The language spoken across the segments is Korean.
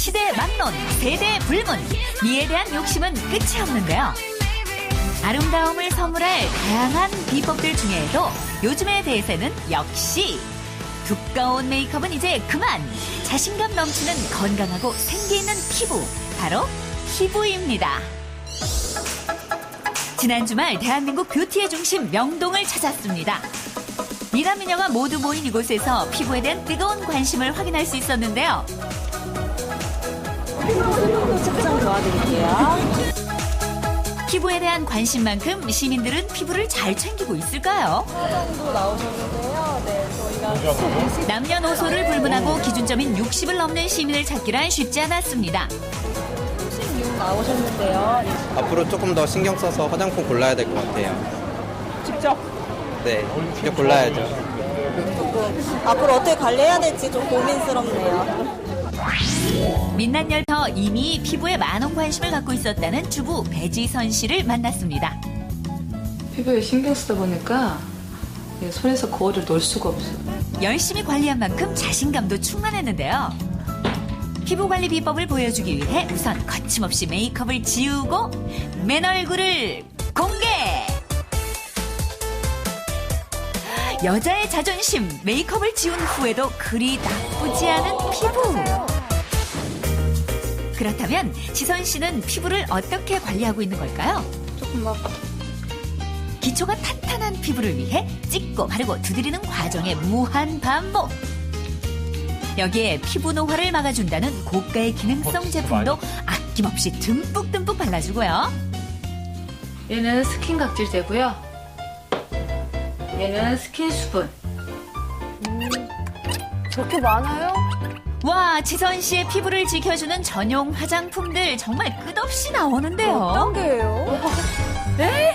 시대 막론, 세대 불문, 미에 대한 욕심은 끝이 없는데요. 아름다움을 선물할 다양한 비법들 중에도 요즘의 대세는 역시 두꺼운 메이크업은 이제 그만! 자신감 넘치는 건강하고 생기있는 피부, 바로 피부입니다. 지난 주말 대한민국 뷰티의 중심 명동을 찾았습니다. 미남 미녀가 모두 모인 이곳에서 피부에 대한 뜨거운 관심을 확인할 수 있었는데요. 측정 도와드릴게요. 피부에 대한 관심만큼 시민들은 피부를 잘 챙기고 있을까요? 화장도 나오셨는데요. 네, 저희가 남녀노소를 불문하고 기준점인 60을 넘는 시민을 찾기란 쉽지 않았습니다. 36 나오셨는데요. 앞으로 조금 더 신경 써서 화장품 골라야 될 것 같아요. 직접 네, 직접 골라야죠. 앞으로 어떻게 관리해야 될지 좀 고민스럽네요. 민낯열터 이미 피부에 많은 관심을 갖고 있었다는 주부 배지선 씨를 만났습니다. 피부에 신경 쓰다 보니까 손에서 거울을 놓을 수가 없어요. 열심히 관리한 만큼 자신감도 충만했는데요. 피부 관리 비법을 보여주기 위해 우선 거침없이 메이크업을 지우고 맨 얼굴을 공개! 여자의 자존심, 메이크업을 지운 후에도 그리 나쁘지 않은 피부. 그렇다면 지선 씨는 피부를 어떻게 관리하고 있는 걸까요? 조금 막 기초가 탄탄한 피부를 위해 찍고 바르고 두드리는 과정의 무한 반복. 여기에 피부 노화를 막아준다는 고가의 기능성 제품도 아낌없이 듬뿍듬뿍 발라주고요. 얘는 스킨 각질제고요. 얘는 스킨 수분. 저렇게 많아요? 와, 지선 씨의 피부를 지켜주는 전용 화장품들 정말 끝없이 나오는데요. 어떤 게예요?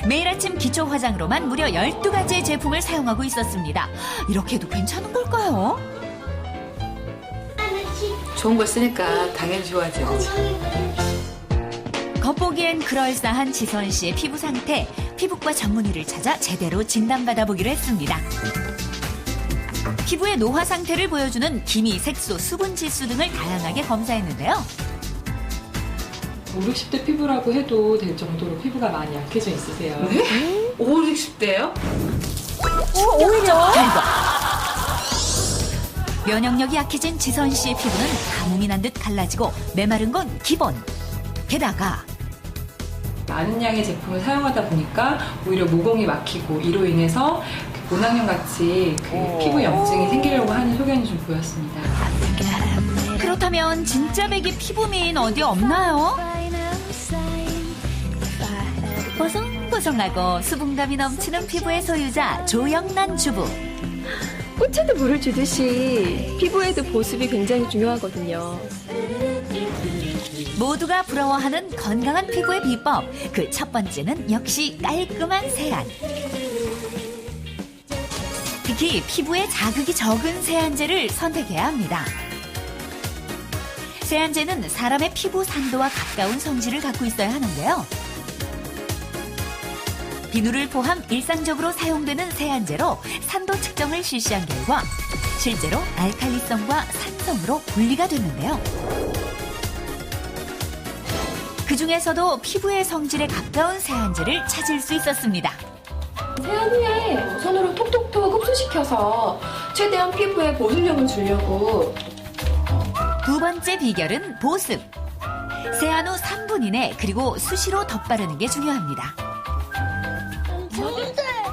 매일 아침 기초 화장으로만 무려 12가지의 제품을 사용하고 있었습니다. 이렇게 해도 괜찮은 걸까요? 좋은 걸 쓰니까 당연히 좋아하지. 겉보기엔 그럴싸한 지선 씨의 피부 상태, 피부과 전문의를 찾아 제대로 진단받아 보기로 했습니다. 피부의 노화 상태를 보여주는 기미, 색소, 수분 지수 등을 다양하게 검사했는데요. 5, 60대 피부라고 해도 될 정도로 피부가 많이 약해져 있으세요. 네? 5, 60대요? 오히려? 면역력이 약해진 지선 씨의 피부는 가뭄이 난 듯 갈라지고 메마른 건 기본. 게다가 많은 양의 제품을 사용하다 보니까 오히려 모공이 막히고 이로 인해서 모낭염 같이 피부 염증이 생기려고 하는 소견이 좀 보였습니다. 그렇다면 진짜 백이 피부 미인 어디 없나요? 보송보송하고 수분감이 넘치는 피부의 소유자 조영란 주부. 꽃에도 물을 주듯이 피부에도 보습이 굉장히 중요하거든요. 모두가 부러워하는 건강한 피부의 비법. 그 첫 번째는 역시 깔끔한 세안. 특히 피부에 자극이 적은 세안제를 선택해야 합니다. 세안제는 사람의 피부 산도와 가까운 성질을 갖고 있어야 하는데요. 비누를 포함 일상적으로 사용되는 세안제로 산도 측정을 실시한 결과 실제로 알칼리성과 산성으로 분리가 됐는데요. 그 중에서도 피부의 성질에 가까운 세안제를 찾을 수 있었습니다. 세안 후에 손으로 톡톡톡 흡수시켜서 최대한 피부에 보습력을 주려고. 두 번째 비결은 보습. 세안 후 3분 이내 그리고 수시로 덧바르는 게 중요합니다.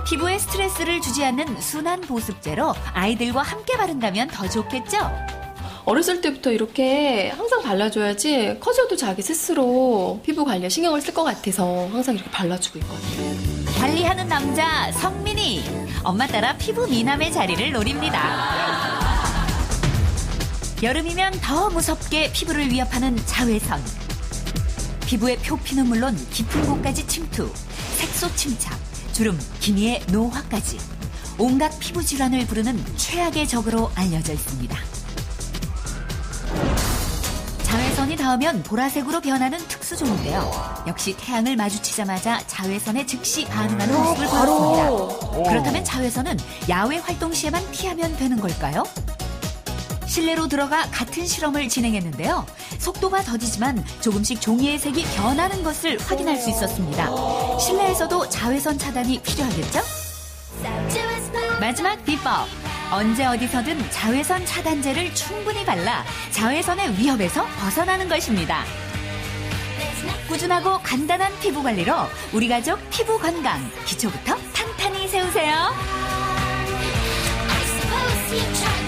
피부에 스트레스를 주지 않는 순한 보습제로 아이들과 함께 바른다면 더 좋겠죠? 어렸을 때부터 이렇게 항상 발라줘야지 커져도 자기 스스로 피부 관리에 신경을 쓸 것 같아서 항상 이렇게 발라주고 있거든요. 관리하는 남자 성민이 엄마 따라 피부 미남의 자리를 노립니다. 여름이면 더 무섭게 피부를 위협하는 자외선. 피부의 표피는 물론 깊은 곳까지 침투, 색소 침착, 주름, 기미의 노화까지 온갖 피부 질환을 부르는 최악의 적으로 알려져 있습니다. 자외선이 닿으면 보라색으로 변하는 특수종인데요. 역시 태양을 마주치자마자 자외선에 즉시 반응하는 모습을 보였습니다. 그렇다면 자외선은 야외 활동 시에만 피하면 되는 걸까요? 실내로 들어가 같은 실험을 진행했는데요. 속도가 더디지만 조금씩 종이의 색이 변하는 것을 확인할 수 있었습니다. 실내에서도 자외선 차단이 필요하겠죠? 마지막 비법. 언제 어디서든 자외선 차단제를 충분히 발라 자외선의 위협에서 벗어나는 것입니다. 꾸준하고 간단한 피부 관리로 우리 가족 피부 건강 기초부터 탄탄히 세우세요. I suppose you try.